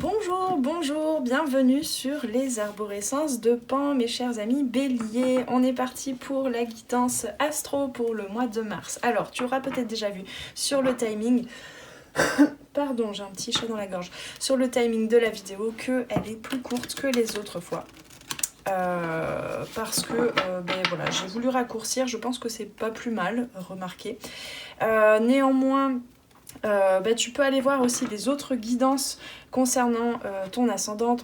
Bonjour, bonjour, bienvenue sur les arborescences de Pan, mes chers amis béliers. On est parti pour la guidance astro pour le mois de mars. Alors, tu auras peut-être déjà vu sur le timing, pardon, j'ai un petit chat dans la gorge, sur le timing de la vidéo qu'elle est plus courte que les autres fois. Parce que voilà, j'ai voulu raccourcir, je pense que c'est pas plus mal, remarquez. Néanmoins, tu peux aller voir aussi les autres guidances concernant ton ascendant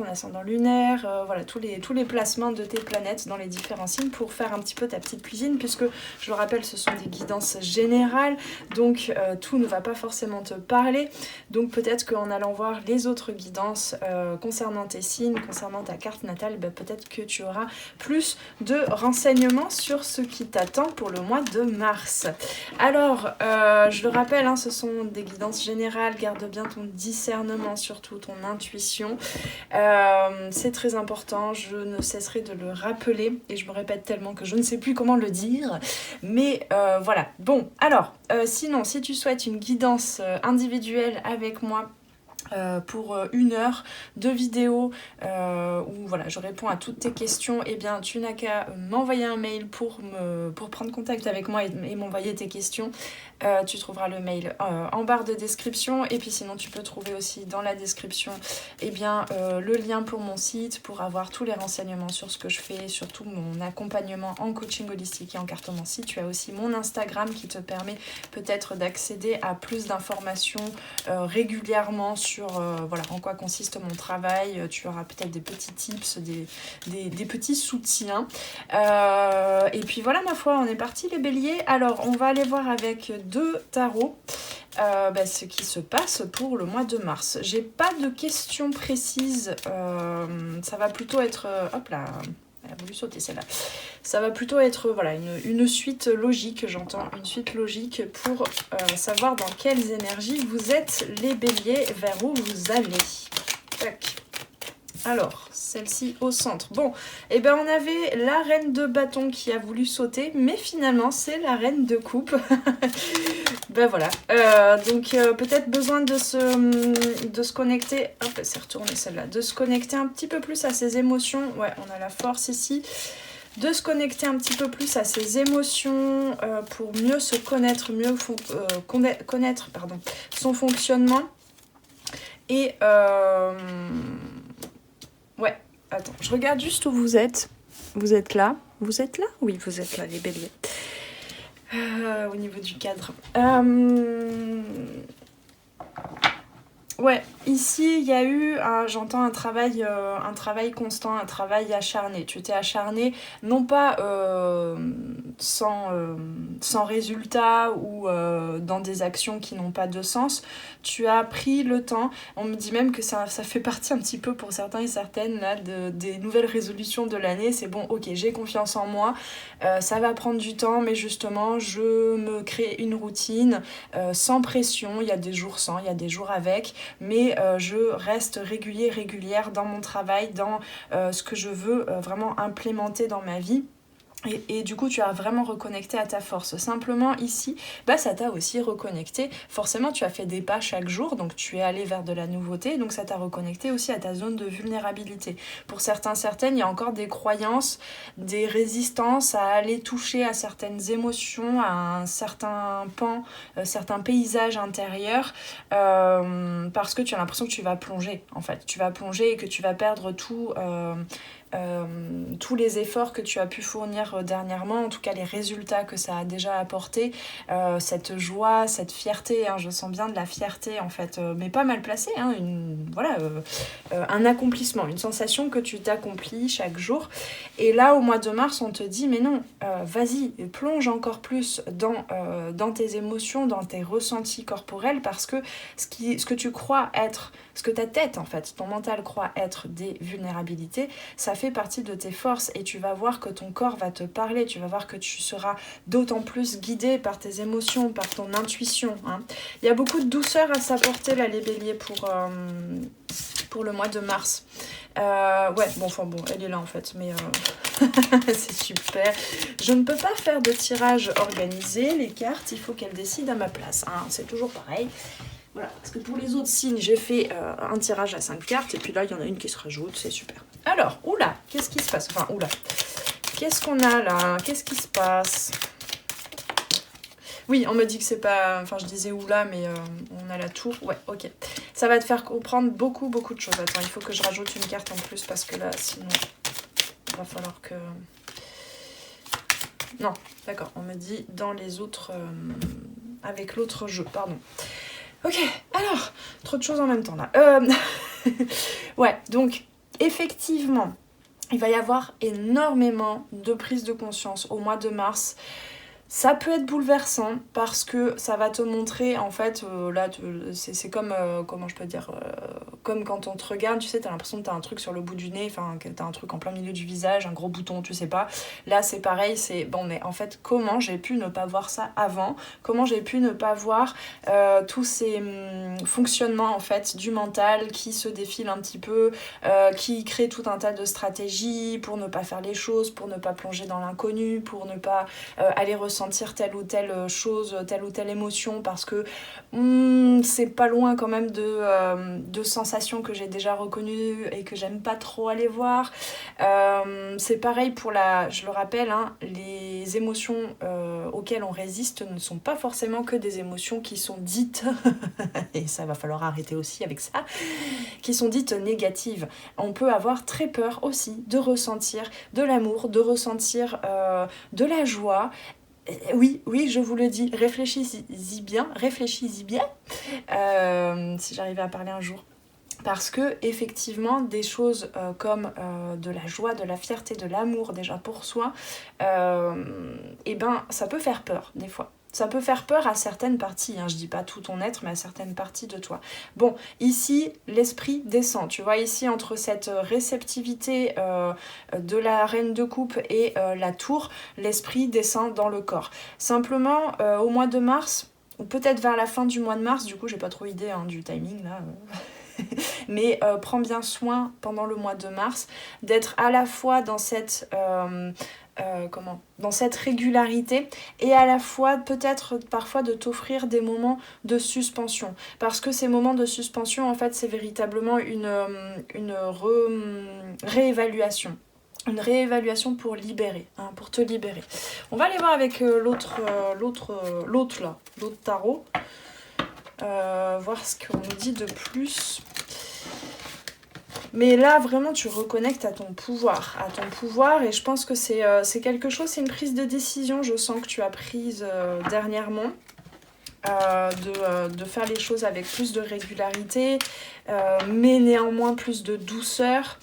lunaire, voilà, tous les placements de tes planètes dans les différents signes pour faire un petit peu ta petite cuisine, puisque je le rappelle, ce sont des guidances générales, donc tout ne va pas forcément te parler, donc peut-être qu'en allant voir les autres guidances concernant tes signes, concernant ta carte natale, peut-être que tu auras plus de renseignements sur ce qui t'attend pour le mois de mars. Alors, je le rappelle, ce sont des guidances générales, garde bien ton discernement, surtout ton intuition. C'est très important, je ne cesserai de le rappeler, et je me répète tellement que je ne sais plus comment le dire, mais voilà. Bon, alors, sinon, si tu souhaites une guidance individuelle avec moi, pour 1 heure de vidéo où voilà, je réponds à toutes tes questions, et bien tu n'as qu'à m'envoyer un mail pour prendre contact avec moi et m'envoyer tes questions. Tu trouveras le mail en barre de description, et puis sinon tu peux trouver aussi dans la description le lien pour mon site pour avoir tous les renseignements sur ce que je fais, surtout mon accompagnement en coaching holistique et en cartomancie. Tu as aussi mon Instagram qui te permet peut-être d'accéder à plus d'informations régulièrement sur voilà, en quoi consiste mon travail. Tu auras peut-être des petits tips, des petits soutiens. Et puis voilà, ma foi, on est parti les béliers. Alors, on va aller voir avec 2 tarots ce qui se passe pour le mois de mars. J'ai pas de questions précises. Ça va plutôt être... hop là, elle a voulu sauter celle-là. Ça va plutôt être voilà, une suite logique, j'entends, une suite logique pour savoir dans quelles énergies vous êtes les béliers, vers où vous allez. Tac. Alors, celle-ci au centre. Bon, on avait la reine de bâton qui a voulu sauter, mais finalement, c'est la reine de coupe. Voilà. Donc, peut-être besoin de se connecter... Hop, c'est retourné celle-là. De se connecter un petit peu plus à ses émotions. Ouais, on a la force ici. De se connecter un petit peu plus à ses émotions pour mieux se connaître, mieux connaître son fonctionnement. Et... ouais, attends, je regarde juste où vous êtes. Vous êtes là? Vous êtes là? Oui, vous êtes là, les béliers. Au niveau du cadre. Ouais, ici, il y a eu, j'entends un travail constant, un travail acharné. Tu t'es acharné, non pas sans résultat ou dans des actions qui n'ont pas de sens. Tu as pris le temps. On me dit même que ça fait partie un petit peu pour certains et certaines là, des nouvelles résolutions de l'année. C'est bon, ok, j'ai confiance en moi. Ça va prendre du temps, mais justement, je me crée une routine sans pression. Il y a des jours sans, il y a des jours avec. Mais je reste régulière dans mon travail, dans ce que je veux vraiment implémenter dans ma vie. Et du coup, tu as vraiment reconnecté à ta force. Simplement, ici, ça t'a aussi reconnecté. Forcément, tu as fait des pas chaque jour, donc tu es allé vers de la nouveauté, donc ça t'a reconnecté aussi à ta zone de vulnérabilité. Pour certaines, il y a encore des croyances, des résistances à aller toucher à certaines émotions, à un certain pan, certains paysages intérieurs, parce que tu as l'impression que tu vas plonger, en fait. Tu vas plonger et que tu vas perdre tous les efforts que tu as pu fournir dernièrement, en tout cas les résultats que ça a déjà apporté, cette joie, cette fierté, je sens bien de la fierté en fait, mais pas mal placée, un accomplissement, une sensation que tu t'accomplis chaque jour. Et là au mois de mars on te dit mais non, vas-y, plonge encore plus dans tes émotions, dans tes ressentis corporels, parce que ce que tu crois être, ce que ta tête en fait, ton mental croit être des vulnérabilités, ça fait partie de tes forces, et tu vas voir que ton corps va te parler, tu vas voir que tu seras d'autant plus guidé par tes émotions, par ton intuition. Il y a beaucoup de douceur à s'apporter là les béliers pour le mois de mars. Elle est là en fait, mais c'est super. Je ne peux pas faire de tirage organisé, les cartes, il faut qu'elles décident à ma place, c'est toujours pareil. Voilà, parce que pour les autres signes, j'ai fait un tirage à 5 cartes, et puis là, il y en a une qui se rajoute, c'est super. Alors, oula, qu'est-ce qui se passe? Enfin, oula, qu'est-ce qu'on a là? Qu'est-ce qui se passe? Oui, on me dit que c'est pas... Enfin, je disais oula, mais on a la tour. Ouais, ok. Ça va te faire comprendre beaucoup de choses. Attends, il faut que je rajoute une carte en plus, parce que là, sinon, il va falloir que... Non, d'accord, on me dit dans les autres... avec l'autre jeu, pardon. Ok, alors, trop de choses en même temps là. Ouais, donc, effectivement, il va y avoir énormément de prise de conscience au mois de mars. Ça peut être bouleversant parce que ça va te montrer, en fait, là, c'est comme, comment je peux dire, comme quand on te regarde, tu sais, t'as l'impression que t'as un truc sur le bout du nez, enfin, que t'as un truc en plein milieu du visage, un gros bouton, tu sais pas. Là, c'est pareil, c'est, bon, mais en fait, comment j'ai pu ne pas voir ça avant? Comment j'ai pu ne pas voir tous ces fonctionnements, en fait, du mental qui se défilent un petit peu, qui créent tout un tas de stratégies pour ne pas faire les choses, pour ne pas plonger dans l'inconnu, pour ne pas aller ressentir telle ou telle chose, telle ou telle émotion, parce que c'est pas loin quand même de sensations que j'ai déjà reconnues et que j'aime pas trop aller voir. C'est pareil pour je le rappelle, hein, les émotions auxquelles on résiste ne sont pas forcément que des émotions qui sont dites, et ça va falloir arrêter aussi avec ça, qui sont dites négatives. On peut avoir très peur aussi de ressentir de l'amour, de ressentir de la joie. Oui, je vous le dis, réfléchis-y bien, si j'arrivais à parler un jour. Parce que, effectivement, des choses comme de la joie, de la fierté, de l'amour déjà pour soi, eh ben, ça peut faire peur des fois. Ça peut faire peur à certaines parties, hein. Je dis pas tout ton être, mais à certaines parties de toi. Bon, ici, l'esprit descend, tu vois, ici, entre cette réceptivité de la reine de coupe et la tour, l'esprit descend dans le corps. Simplement, au mois de mars, ou peut-être vers la fin du mois de mars, du coup, j'ai pas trop idée hein, du timing, là... mais prends bien soin pendant le mois de mars d'être à la fois dans cette dans cette régularité et à la fois peut-être parfois de t'offrir des moments de suspension, parce que ces moments de suspension en fait c'est véritablement une réévaluation. Une réévaluation pour libérer, hein, pour te libérer. On va aller voir avec l'autre tarot. Voir ce qu'on nous dit de plus. Mais là, vraiment, tu reconnectes à ton pouvoir. Et je pense que c'est quelque chose, c'est une prise de décision, je sens que tu as prise dernièrement. De faire les choses avec plus de régularité, mais néanmoins plus de douceur.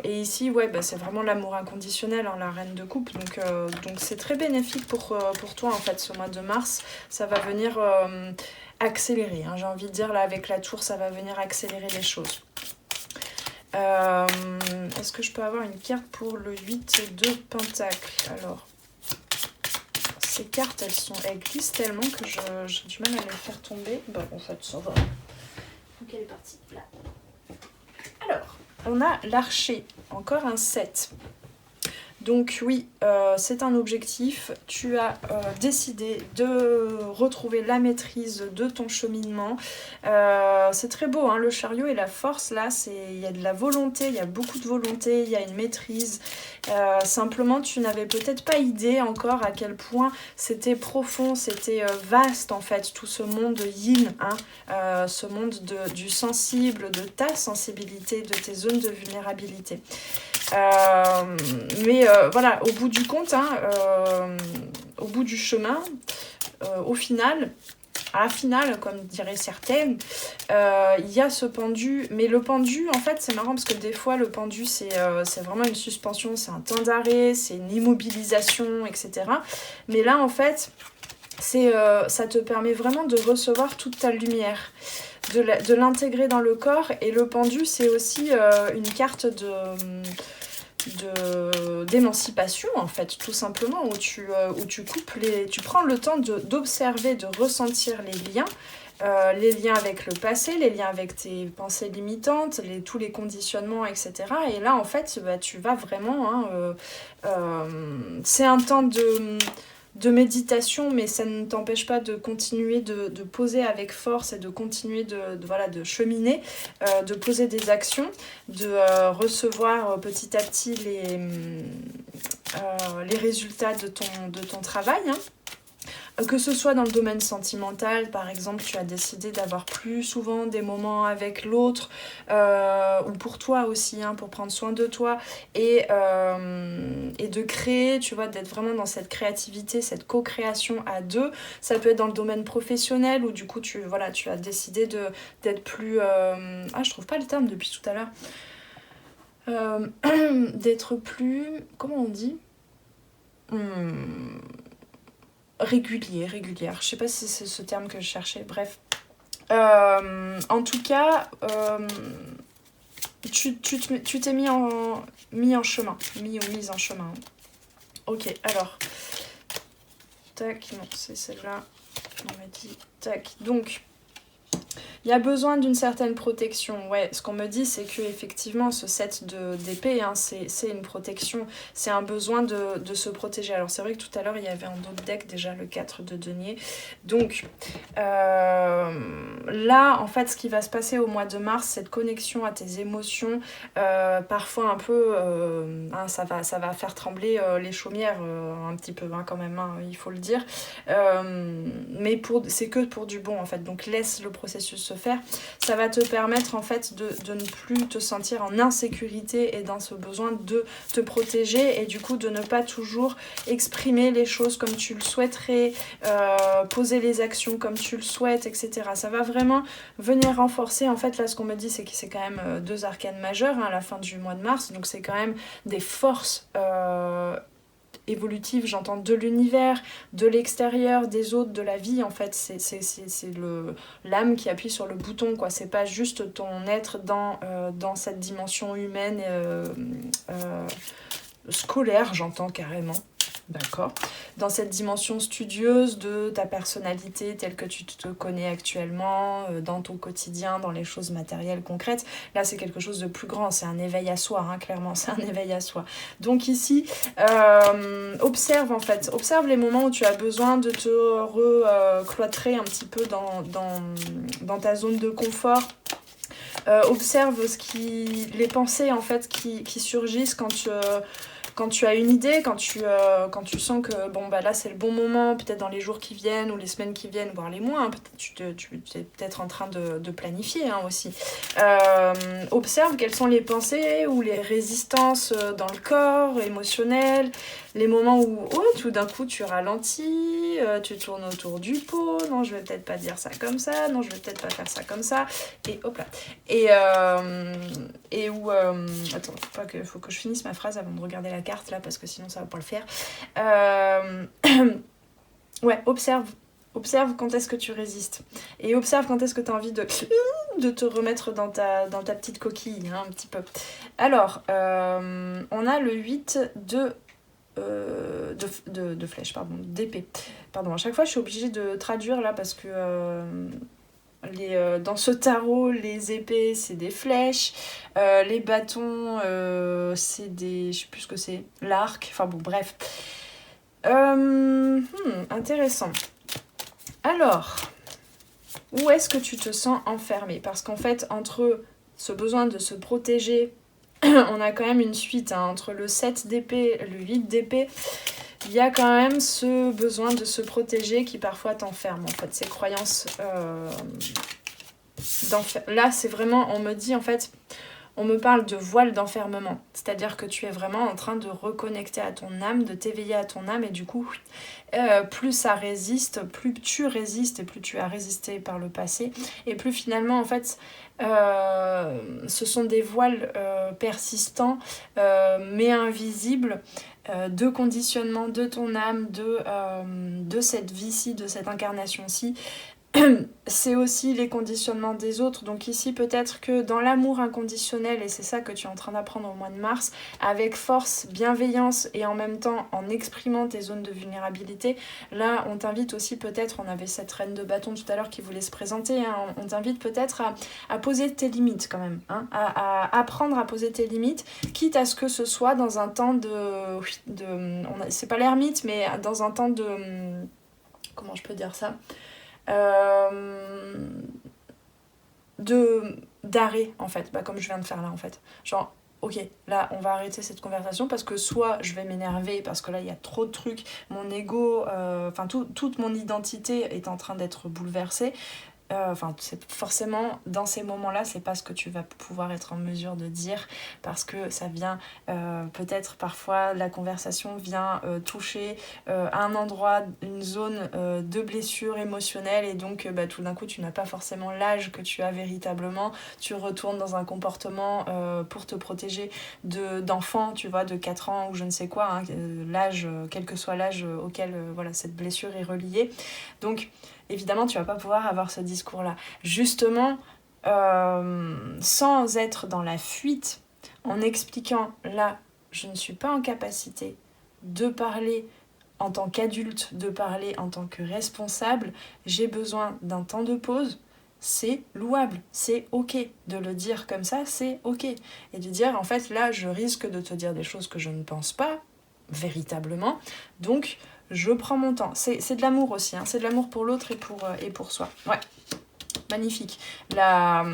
Et ici, ouais, bah, c'est vraiment l'amour inconditionnel, hein, la reine de coupe. Donc c'est très bénéfique pour toi, en fait, ce mois de mars. Ça va venir accélérer, hein, j'ai envie de dire, là, avec la tour, ça va venir accélérer les choses. Est-ce que je peux avoir une carte pour le 8 de Pentacle? Alors, ces cartes, elles glissent tellement que j'ai du mal à les faire tomber. Bon, en fait, ça va. Donc, elle est partie, là. Alors, on a l'archer, encore un 7. Donc oui, c'est un objectif. Tu as décidé de retrouver la maîtrise de ton cheminement. C'est très beau, hein, le chariot et la force, là, il y a de la volonté, il y a beaucoup de volonté, il y a une maîtrise. Simplement, tu n'avais peut-être pas idée encore à quel point c'était profond, c'était vaste, en fait, tout ce monde yin, hein, ce monde du sensible, de ta sensibilité, de tes zones de vulnérabilité. Mais voilà, au bout du compte, hein, au bout du chemin, au final, à la finale, comme diraient certaines, il y a ce pendu. Mais le pendu, en fait, c'est marrant parce que des fois, le pendu, c'est vraiment une suspension, c'est un temps d'arrêt, c'est une immobilisation, etc. Mais là, en fait, ça te permet vraiment de recevoir toute ta lumière, de l'intégrer dans le corps. Et le pendu, c'est aussi une carte d'émancipation, en fait, tout simplement, où tu coupes tu prends le temps d'observer, de ressentir les liens avec le passé, les liens avec tes pensées limitantes, tous les conditionnements, etc. Et là, en fait, bah, tu vas vraiment... Hein, c'est un temps de méditation, mais ça ne t'empêche pas de continuer de poser avec force et de continuer de cheminer, de poser des actions, de recevoir petit à petit les résultats de ton travail, hein. Que ce soit dans le domaine sentimental, par exemple, tu as décidé d'avoir plus souvent des moments avec l'autre, ou pour toi aussi, hein, pour prendre soin de toi, et de créer, tu vois, d'être vraiment dans cette créativité, cette co-création à deux. Ça peut être dans le domaine professionnel, où du coup, tu as décidé d'être plus... je trouve pas le terme depuis tout à l'heure. D'être plus... Comment on dit régulière. Je sais pas si c'est ce terme que je cherchais, bref. En tout cas, tu t'es mis en chemin. Mise en chemin. Ok, alors. Tac, non, c'est celle-là. On m'a dit. Tac, donc. Il y a besoin d'une certaine protection. Ouais, ce qu'on me dit, c'est que effectivement, ce set d'épée, hein, c'est une protection, c'est un besoin de se protéger. Alors c'est vrai que tout à l'heure, il y avait un autre deck, déjà le 4 de denier. Donc là, en fait, ce qui va se passer au mois de mars, cette connexion à tes émotions, parfois un peu, ça va faire trembler les chaumières un petit peu, hein, quand même, hein, il faut le dire. Mais c'est que pour du bon, en fait. Donc laisse le processus se faire. Ça va te permettre, en fait, de ne plus te sentir en insécurité et dans ce besoin de te protéger, et du coup de ne pas toujours exprimer les choses comme tu le souhaiterais, poser les actions comme tu le souhaites, etc. Ça va vraiment venir renforcer. En fait, là, ce qu'on me dit, c'est que c'est quand même 2 arcanes majeures, hein, à la fin du mois de mars. Donc c'est quand même des forces évolutive, j'entends, de l'univers, de l'extérieur, des autres, de la vie. En fait, c'est l'âme qui appuie sur le bouton, quoi. C'est pas juste ton être dans cette dimension humaine scolaire, j'entends carrément. D'accord. Dans cette dimension studieuse de ta personnalité telle que tu te connais actuellement, dans ton quotidien, dans les choses matérielles, concrètes, là c'est quelque chose de plus grand, c'est un éveil à soi, hein, clairement, c'est un éveil à soi. Donc ici, observe les moments où tu as besoin de te recloîtrer un petit peu dans ta zone de confort. Observe les pensées en fait qui surgissent quand tu as une idée, quand tu sens que bon bah là c'est le bon moment, peut-être dans les jours qui viennent ou les semaines qui viennent, voire les mois, hein, tu es peut-être en train de planifier, hein, aussi. Observe quelles sont les pensées ou les résistances dans le corps, émotionnelles, les moments où tout d'un coup tu ralentis, tu tournes autour du pot, non je vais peut-être pas dire ça comme ça, non je vais peut-être pas faire ça comme ça, et hop là. Et où... attends, faut que je finisse ma phrase avant de regarder la carte là, parce que sinon ça va pas le faire. Ouais, observe quand est-ce que tu résistes. Et observe quand est-ce que tu as envie de te remettre dans ta petite coquille, hein, un petit peu. Alors, on a le 8 de flèche, pardon, d'épée. Pardon, à chaque fois je suis obligée de traduire là parce que dans ce tarot, les épées c'est des flèches, les bâtons c'est des... je sais plus ce que c'est, l'arc, enfin bon bref. Intéressant. Alors, où est-ce que tu te sens enfermé? Parce qu'en fait, entre ce besoin de se protéger, on a quand même une suite, hein, entre le 7 d'épée et le 8 d'épée. Il y a quand même ce besoin de se protéger qui parfois t'enferme, en fait, ces croyances là c'est vraiment, on me dit en fait, on me parle de voile d'enfermement, c'est-à-dire que tu es vraiment en train de reconnecter à ton âme, de t'éveiller à ton âme, et du coup plus ça résiste, plus tu résistes et plus tu as résisté par le passé, et plus finalement en fait ce sont des voiles persistants mais invisibles, de conditionnement de ton âme, de cette vie-ci, de cette incarnation-ci, c'est aussi les conditionnements des autres. Donc ici, peut-être que dans l'amour inconditionnel, et c'est ça que tu es en train d'apprendre au mois de mars, avec force, bienveillance et en même temps en exprimant tes zones de vulnérabilité, là, on t'invite aussi peut-être, on avait cette reine de bâton tout à l'heure qui voulait se présenter, hein, on t'invite peut-être à poser tes limites quand même, hein, à apprendre à poser tes limites, quitte à ce que ce soit dans un temps c'est pas l'ermite, mais dans un temps de... Comment je peux dire ça ? D'arrêt en fait, comme je viens de faire là en fait, genre ok, là on va arrêter cette conversation parce que soit je vais m'énerver parce que là il y a trop de trucs, mon ego, toute mon identité est en train d'être bouleversée. C'est forcément dans ces moments-là, c'est pas ce que tu vas pouvoir être en mesure de dire parce que ça vient peut-être parfois la conversation vient toucher un endroit, une zone de blessure émotionnelle et donc tout d'un coup tu n'as pas forcément l'âge que tu as véritablement, tu retournes dans un comportement pour te protéger d'enfants, tu vois, de 4 ans ou je ne sais quoi, hein, l'âge, quel que soit l'âge auquel cette blessure est reliée. Donc évidemment, tu vas pas pouvoir avoir ce discours-là. Justement, sans être dans la fuite, en expliquant, là, je ne suis pas en capacité de parler en tant qu'adulte, de parler en tant que responsable, j'ai besoin d'un temps de pause, c'est louable, c'est ok. De le dire comme ça, c'est ok. Et de dire, en fait, là, je risque de te dire des choses que je ne pense pas, véritablement, donc je prends mon temps. C'est de l'amour aussi, hein. C'est de l'amour pour l'autre et pour soi. Ouais, magnifique. La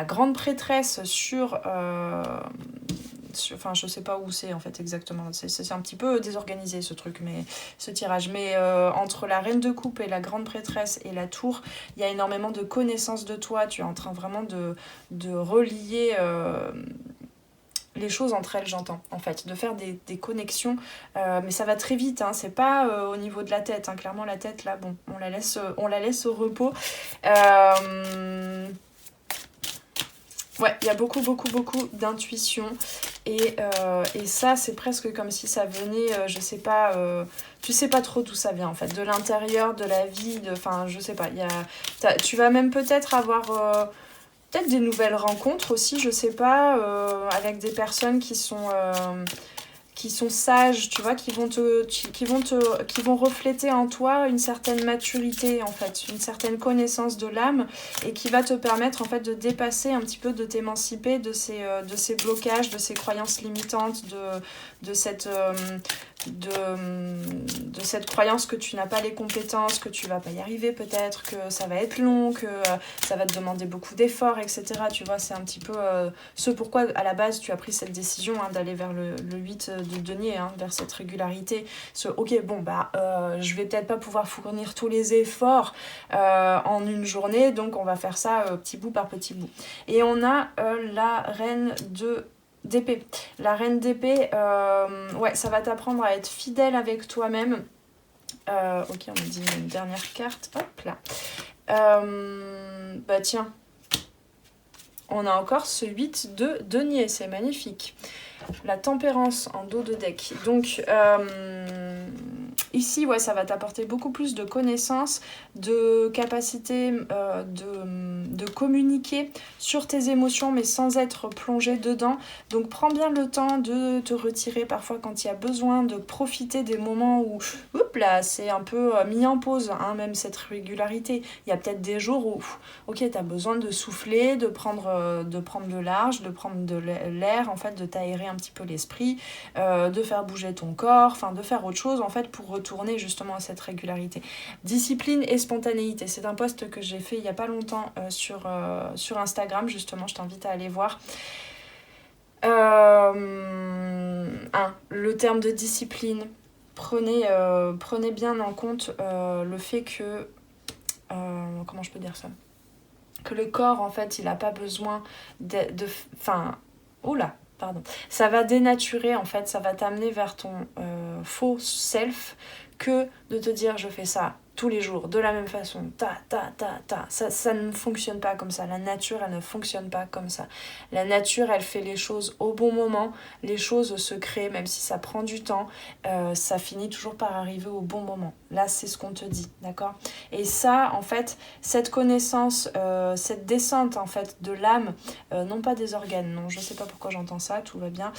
grande prêtresse je sais pas où c'est en fait exactement, c'est un petit peu désorganisé ce truc, mais ce tirage, mais entre la reine de coupe et la grande prêtresse et la tour, il y a énormément de connaissances de toi, tu es en train vraiment de relier les choses entre elles, j'entends, en fait, de faire des connexions, mais ça va très vite, hein, c'est pas au niveau de la tête, hein, clairement la tête, là, bon, on la laisse au repos. Ouais, il y a beaucoup d'intuition, et ça, c'est presque comme si ça venait, je sais pas, tu sais pas trop d'où ça vient, en fait, de l'intérieur, de la vie, je sais pas, tu vas même peut-être avoir... peut-être des nouvelles rencontres aussi, je sais pas, avec des personnes qui sont sages, tu vois, qui vont refléter en toi une certaine maturité, en fait, une certaine connaissance de l'âme, et qui va te permettre, en fait, de dépasser un petit peu, de t'émanciper de ces blocages, de ces croyances limitantes, de cette croyance que tu n'as pas les compétences, que tu vas pas y arriver peut-être, que ça va être long, que ça va te demander beaucoup d'efforts, etc. Tu vois, c'est un petit peu ce pourquoi à la base tu as pris cette décision, hein, d'aller vers le 8 de denier, hein, vers cette régularité. Je vais peut-être pas pouvoir fournir tous les efforts en une journée, donc on va faire ça petit bout par petit bout. Et on a la reine d'épée. La reine d'épée, ça va t'apprendre à être fidèle avec toi-même. Ok, on a dit une dernière carte. Hop là. Tiens. On a encore ce 8 de denier, c'est magnifique. La tempérance en dos de deck. Donc, ici, ça va t'apporter beaucoup plus de connaissances, de capacité de communiquer sur tes émotions, mais sans être plongé dedans. Donc, prends bien le temps de te retirer parfois quand il y a besoin, de profiter des moments où, c'est un peu mis en pause, hein, même cette régularité. Il y a peut-être des jours où, ok, t'as besoin de souffler, de prendre le large, de prendre de l'air, en fait, de t'aérer un petit peu l'esprit, de faire bouger ton corps, de faire autre chose, en fait, pour retourner justement à cette régularité. Discipline et spontanéité, c'est un post que j'ai fait il y a pas longtemps sur Instagram, justement, je t'invite à aller voir. Le terme de discipline, prenez bien en compte le fait que comment je peux dire ça, que le corps, en fait, il n'a pas besoin ça va dénaturer, en fait, ça va t'amener vers ton faux self, que de te dire je fais ça tous les jours, de la même façon, ça ne fonctionne pas comme ça. La nature, elle ne fonctionne pas comme ça. La nature, elle fait les choses au bon moment, les choses se créent, même si ça prend du temps, ça finit toujours par arriver au bon moment. Là, c'est ce qu'on te dit, d'accord? Et ça, en fait, cette connaissance, cette descente, en fait, de l'âme, non pas des organes, non, je sais pas pourquoi j'entends ça, tout va bien,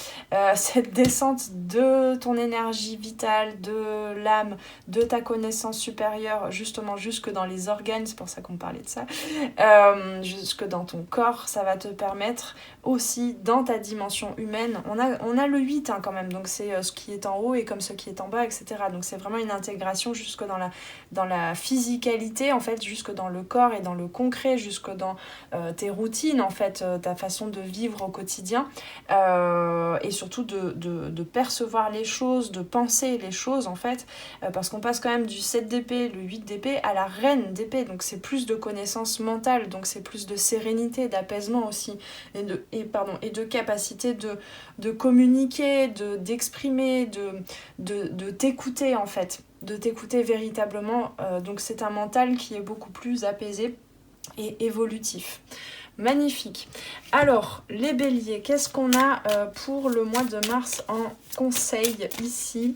cette descente de ton énergie vitale, de l'âme, de ta connaissance supérieure, justement jusque dans les organes, c'est pour ça qu'on parlait de ça, jusque dans ton corps, ça va te permettre aussi dans ta dimension humaine, on a le 8 hein, quand même, donc c'est ce qui est en haut et comme ce qui est en bas, etc. Donc c'est vraiment une intégration jusque dans la physicalité, en fait, jusque dans le corps et dans le concret, jusque dans tes routines, en fait, ta façon de vivre au quotidien, et surtout de percevoir les choses, de penser les choses, en fait, parce qu'on passe quand même du 7 d'épée, le 8 d'épée, à la reine d'épée, donc c'est plus de connaissances mentales, donc c'est plus de sérénité, d'apaisement aussi, et de capacité de communiquer, d'exprimer, de t'écouter, en fait, de t'écouter véritablement, donc c'est un mental qui est beaucoup plus apaisé et évolutif. Magnifique. Alors, les béliers, qu'est-ce qu'on a pour le mois de mars en conseil ici?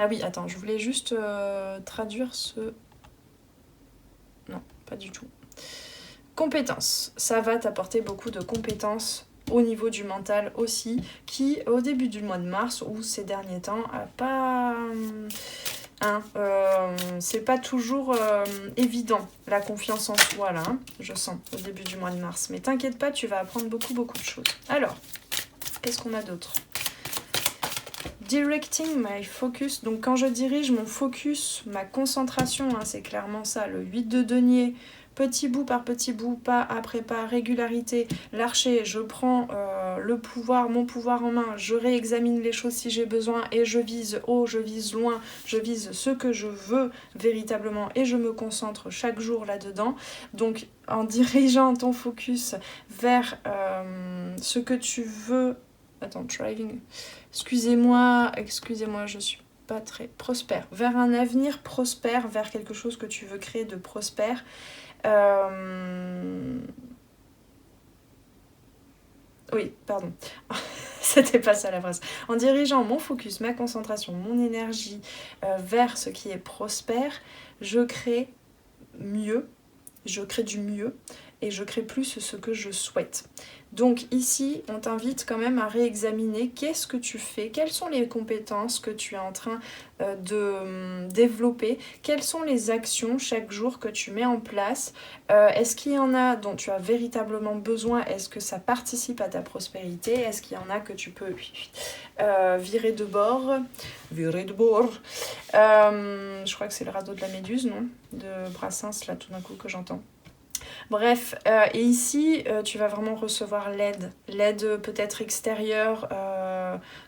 Ah oui, attends, je voulais juste traduire ce... Non, pas du tout. Compétences. Ça va t'apporter beaucoup de compétences au niveau du mental aussi, qui au début du mois de mars ou ces derniers temps a pas... c'est pas toujours évident la confiance en soi là, hein, je sens au début du mois de mars, mais t'inquiète pas, tu vas apprendre beaucoup de choses. Alors, qu'est-ce qu'on a d'autre? Directing my focus, donc quand je dirige mon focus, ma concentration, hein, c'est clairement ça, le 8 de denier, petit bout par petit bout, pas après pas, régularité, l'archer, je prends le pouvoir, mon pouvoir en main, je réexamine les choses si j'ai besoin et je vise haut, je vise loin, je vise ce que je veux véritablement et je me concentre chaque jour là-dedans. Donc en dirigeant ton focus vers ce que tu veux... Attends, driving... Excusez-moi, je suis pas très prospère. Vers un avenir prospère, vers quelque chose que tu veux créer de prospère. Oui, pardon. C'était pas ça la phrase. En dirigeant mon focus, ma concentration, mon énergie vers ce qui est prospère, je crée mieux, je crée du mieux et je crée plus ce que je souhaite. Donc ici, on t'invite quand même à réexaminer qu'est-ce que tu fais, quelles sont les compétences que tu es en train de développer, quelles sont les actions chaque jour que tu mets en place, est-ce qu'il y en a dont tu as véritablement besoin, est-ce que ça participe à ta prospérité, est-ce qu'il y en a que tu peux virer de bord, je crois que c'est le radeau de la Méduse, non, de Brassens là tout d'un coup que j'entends. Bref, et ici, tu vas vraiment recevoir l'aide peut-être extérieure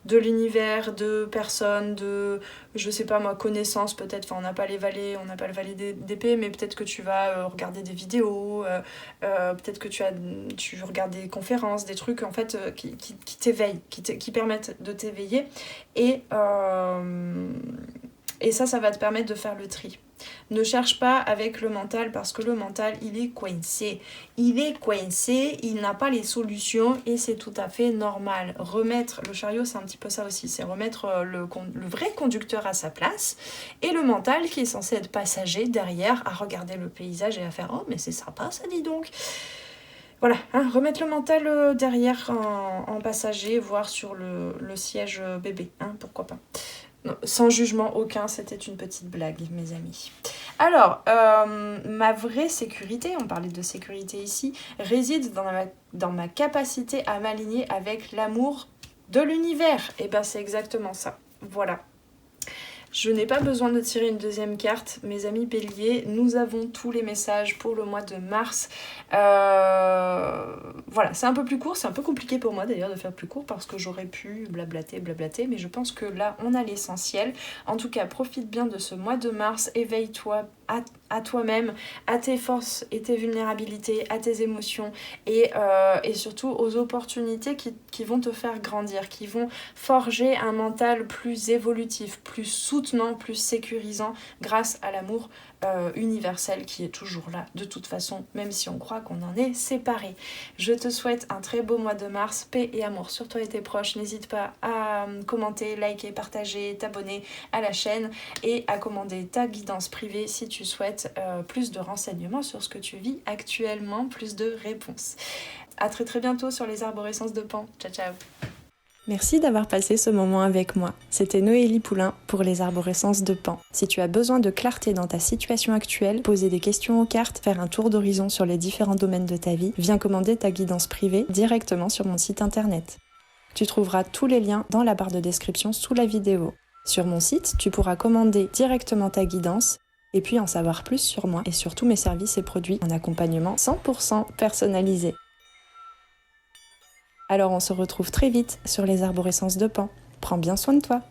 de l'univers, de personnes, de, je sais pas moi, connaissances peut-être, enfin on n'a pas les valets, on n'a pas le valet d'épée, mais peut-être que tu vas regarder des vidéos, peut-être que tu regardes des conférences, des trucs en fait qui t'éveillent, qui permettent de t'éveiller, et ça va te permettre de faire le tri. Ne cherche pas avec le mental parce que le mental, il est coincé. Il n'a pas les solutions et c'est tout à fait normal. Remettre, le chariot, c'est un petit peu ça aussi, c'est remettre le vrai conducteur à sa place et le mental qui est censé être passager derrière à regarder le paysage et à faire « Oh, mais c'est sympa ça, dis donc !» Voilà, hein, remettre le mental derrière en passager, voire sur le siège bébé, hein, pourquoi pas. Non, sans jugement aucun, c'était une petite blague, mes amis. Alors, ma vraie sécurité, on parlait de sécurité ici, réside dans ma capacité à m'aligner avec l'amour de l'univers. Et bien, c'est exactement ça. Voilà. Je n'ai pas besoin de tirer une deuxième carte, mes amis béliers, nous avons tous les messages pour le mois de mars. Voilà, c'est un peu plus court, c'est un peu compliqué pour moi d'ailleurs de faire plus court parce que j'aurais pu blablater, mais je pense que là on a l'essentiel. En tout cas, profite bien de ce mois de mars, éveille-toi à toi-même, à tes forces et tes vulnérabilités, à tes émotions et surtout aux opportunités qui vont te faire grandir, qui vont forger un mental plus évolutif, plus soutenu soutenant, plus sécurisant grâce à l'amour universel qui est toujours là de toute façon, même si on croit qu'on en est séparés. Je te souhaite un très beau mois de mars, paix et amour sur toi et tes proches. N'hésite pas à commenter, liker, partager, t'abonner à la chaîne et à commander ta guidance privée si tu souhaites plus de renseignements sur ce que tu vis actuellement, plus de réponses. À très très bientôt sur les arborescences de Pan. Ciao ciao. Merci d'avoir passé ce moment avec moi. C'était Noélie Poulain pour les arborescences de Pan. Si tu as besoin de clarté dans ta situation actuelle, poser des questions aux cartes, faire un tour d'horizon sur les différents domaines de ta vie, viens commander ta guidance privée directement sur mon site internet. Tu trouveras tous les liens dans la barre de description sous la vidéo. Sur mon site, tu pourras commander directement ta guidance et puis en savoir plus sur moi et sur tous mes services et produits en accompagnement 100% personnalisé. Alors on se retrouve très vite sur les arborescences de Pan. Prends bien soin de toi.